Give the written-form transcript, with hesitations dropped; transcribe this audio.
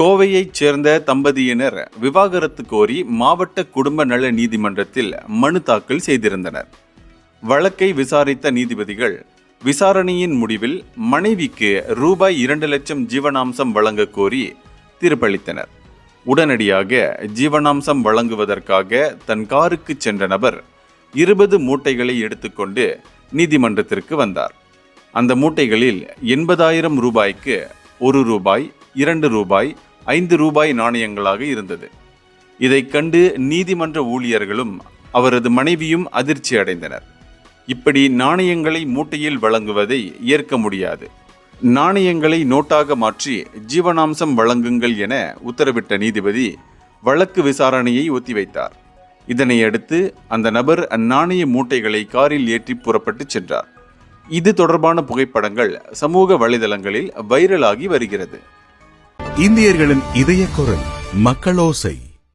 கோவையைச் சேர்ந்த தம்பதியினர் விவாகரத்து கோரி மாவட்ட குடும்ப நல நீதிமன்றத்தில் மனு தாக்கல் செய்திருந்தனர். வழக்கை விசாரித்த நீதிபதிகள் விசாரணையின் முடிவில் மனைவிக்கு ரூபாய் 2 லட்சம் ஜீவனாம்சம் வழங்க கோரி தீர்ப்பளித்தனர். உடனடியாக ஜீவனாம்சம் வழங்குவதற்காக தன் காருக்கு சென்ற நபர் 20 மூட்டைகளை எடுத்துக்கொண்டு நீதிமன்றத்திற்கு வந்தார். அந்த மூட்டைகளில் 80,000 ரூபாய்க்கு 1 ரூபாய், 2 ரூபாய், 5 ரூபாய் நாணயங்களாக இருந்தது. இதைக் கண்டு நீதிமன்ற ஊழியர்களும் அவரது மனைவியும் அதிர்ச்சி அடைந்தனர். இப்படி நாணயங்களை மூட்டையில் வழங்குவதை ஏற்க முடியாது. நாணயங்களை நோட்டாக மாற்றி ஜீவனாம்சம் வழங்குங்கள் என உத்தரவிட்ட நீதிபதி வழக்கு விசாரணையை ஒத்திவைத்தார். இதனையடுத்து அந்த நபர் அந்நாணய மூட்டைகளை காரில் ஏற்றி புறப்பட்டு சென்றார். இது தொடர்பான புகைப்படங்கள் சமூக வலைதளங்களில் வைரலாகி வருகிறது. இந்தியர்களின் இதய குரல் மக்களோசை.